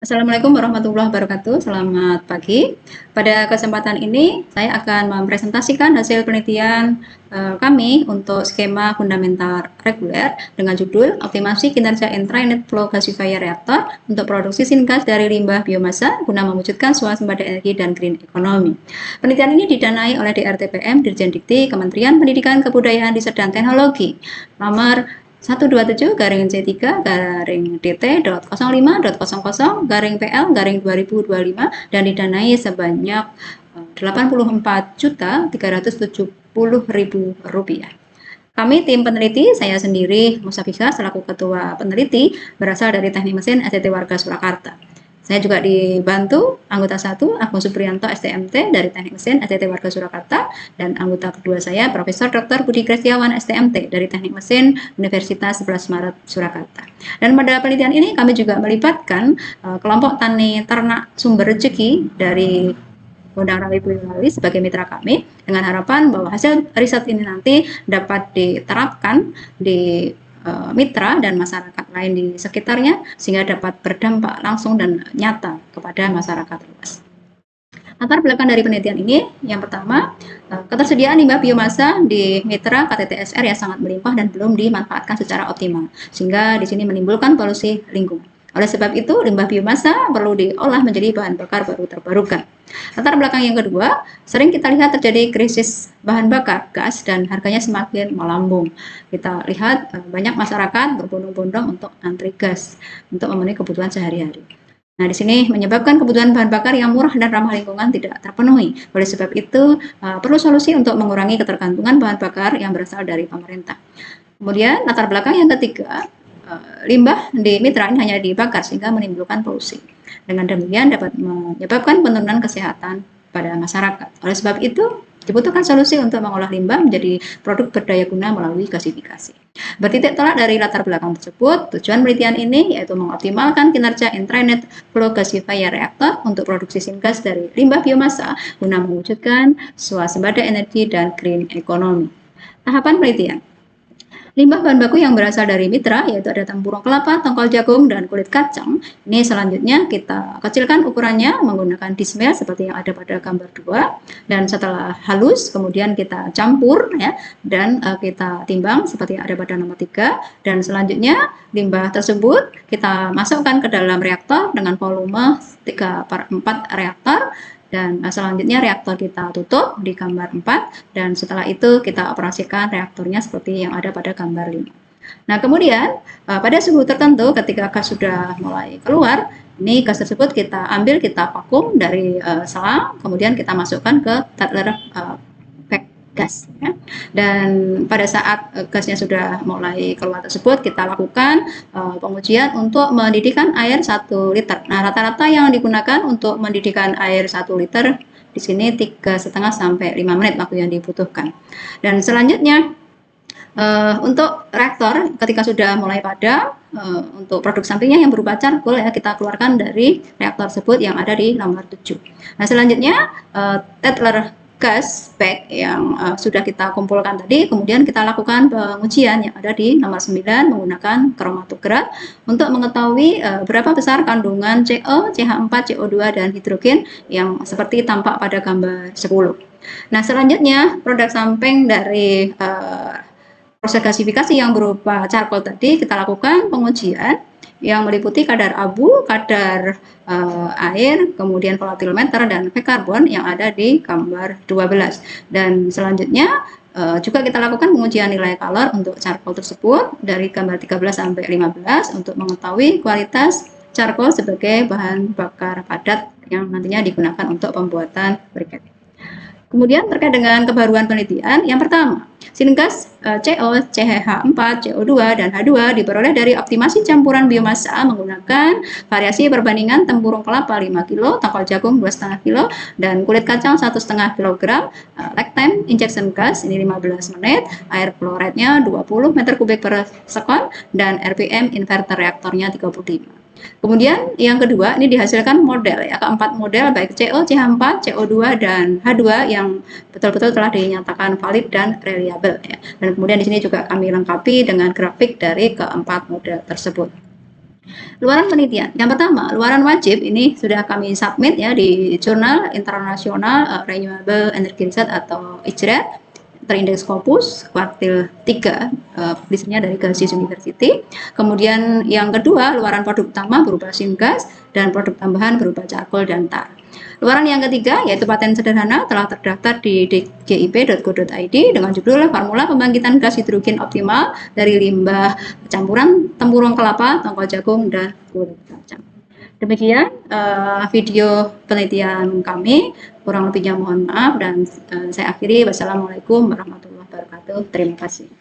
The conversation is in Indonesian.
Assalamualaikum warahmatullahi wabarakatuh. Selamat pagi. Pada kesempatan ini, saya akan mempresentasikan hasil penelitian kami untuk skema fundamental reguler dengan judul Optimasi Kinerja Intranet Flow Gasifier Reactor untuk produksi syngas dari limbah biomasa guna mewujudkan swasembada energi dan green economy. Penelitian ini didanai oleh DRTPM Dirjen Dikti Kementerian Pendidikan Kebudayaan Riset dan Teknologi nomor 127-ct.dt.05.00-PL-2025 dan didanai sebanyak Rp84.370.000. Kami tim peneliti, saya sendiri Musafika selaku ketua peneliti berasal dari Teknik Mesin SDT Warga Surakarta. Saya juga dibantu anggota 1 Agung Supriyanto STMT dari Teknik Mesin SDT Warga Surakarta dan anggota kedua saya Profesor Dr. Budi Krestiawan STMT dari Teknik Mesin Universitas 11 Maret Surakarta. Dan pada penelitian ini kami juga melibatkan kelompok tani ternak sumber rezeki dari Undang Rawi Boyolali sebagai mitra kami dengan harapan bahwa hasil riset ini nanti dapat diterapkan di mitra dan masyarakat lain di sekitarnya sehingga dapat berdampak langsung dan nyata kepada masyarakat luas. Latar belakang dari penelitian ini, yang pertama, ketersediaan limbah biomasa di mitra KTTSR yang sangat melimpah dan belum dimanfaatkan secara optimal, sehingga di sini menimbulkan polusi lingkungan. Oleh sebab itu, limbah biomasa perlu diolah menjadi bahan bakar baru terbarukan. Latar belakang yang kedua, sering kita lihat terjadi krisis bahan bakar gas dan harganya semakin melambung. Kita lihat banyak masyarakat berbondong-bondong untuk antri gas untuk memenuhi kebutuhan sehari-hari. Nah, di sini menyebabkan kebutuhan bahan bakar yang murah dan ramah lingkungan tidak terpenuhi. Oleh sebab itu, perlu solusi untuk mengurangi ketergantungan bahan bakar yang berasal dari pemerintah. Kemudian, latar belakang yang ketiga, limbah di mitra ini hanya dibakar sehingga menimbulkan polusi. Dengan demikian dapat menyebabkan penurunan kesehatan pada masyarakat. Oleh sebab itu, dibutuhkan solusi untuk mengolah limbah menjadi produk berdaya guna melalui gasifikasi. Bertitik tolak dari latar belakang tersebut, tujuan penelitian ini yaitu mengoptimalkan kinerja intranet flow gasifier reaktor untuk produksi syngas dari limbah biomasa guna mewujudkan swasembada energi dan green economy. Tahapan penelitian. Limbah bahan baku yang berasal dari mitra, yaitu ada tempurung kelapa, tongkol jagung, dan kulit kacang. Ini selanjutnya kita kecilkan ukurannya menggunakan dismel seperti yang ada pada gambar 2. Dan setelah halus, kemudian kita campur ya, dan kita timbang seperti yang ada pada nomor 3. Dan selanjutnya limbah tersebut kita masukkan ke dalam reaktor dengan volume 3/4 reaktor. Dan selanjutnya reaktor kita tutup di gambar 4 dan setelah itu kita operasikan reaktornya seperti yang ada pada gambar 5. Nah, kemudian pada suhu tertentu ketika gas sudah mulai keluar, ini gas tersebut kita ambil, kita vakum dari selang, kemudian kita masukkan ke Tadler gas ya. Dan pada saat gasnya sudah mulai keluar tersebut kita lakukan pengujian untuk mendidihkan air 1 liter. Nah, rata-rata yang digunakan untuk mendidihkan air 1 liter di sini 3,5 sampai 5 menit waktu yang dibutuhkan. Dan selanjutnya untuk reaktor ketika sudah mulai padam, untuk produk sampingnya yang berupa charcoal ya kita keluarkan dari reaktor tersebut yang ada di nomor 7. Nah, selanjutnya Tadler gas bag yang sudah kita kumpulkan tadi, kemudian kita lakukan pengujian yang ada di nomor 9 menggunakan kromatograf untuk mengetahui berapa besar kandungan CO, CH4, CO2, dan hidrogen yang seperti tampak pada gambar 10. Nah, selanjutnya produk samping dari proses gasifikasi yang berupa charcoal tadi kita lakukan pengujian yang meliputi kadar abu, kadar air, kemudian volatilometer dan karbon yang ada di gambar 12. Dan selanjutnya juga kita lakukan pengujian nilai kalor untuk charcoal tersebut dari gambar 13 sampai 15 untuk mengetahui kualitas charcoal sebagai bahan bakar padat yang nantinya digunakan untuk pembuatan briket. Kemudian terkait dengan kebaruan penelitian, yang pertama, syngas CO, CH4, CO2, dan H2 diperoleh dari optimasi campuran biomasa menggunakan variasi perbandingan tempurung kelapa 5 kg, tongkol jagung 2,5 kg, dan kulit kacang 1,5 kg, lifetime injection gas ini 15 menit, air fluoride-nya 20 meter kubik per sekon, dan RPM inverter reaktornya 35. Kemudian yang kedua ini dihasilkan model ya, keempat model baik CO, CH4, CO2 dan H2 yang betul-betul telah dinyatakan valid dan reliable ya. Dan kemudian di sini juga kami lengkapi dengan grafik dari keempat model tersebut. Luaran penelitian. Yang pertama, luaran wajib ini sudah kami submit ya di Jurnal Internasional Renewable Energy Research atau IJRET, terindeks Scopus kuartil 3, publisnya dari Gazi University. Kemudian yang kedua, luaran produk utama berupa syngas dan produk tambahan berupa charcoal dan tar. Luaran yang ketiga yaitu paten sederhana telah terdaftar di dgip.go.id dengan judul formula pembangkitan gas hidrogen optimal dari limbah campuran tempurung kelapa, tongkol jagung, dan kulit kacang. Demikian video penelitian kami, kurang lebihnya mohon maaf dan saya akhiri. Wassalamualaikum warahmatullahi wabarakatuh. Terima kasih.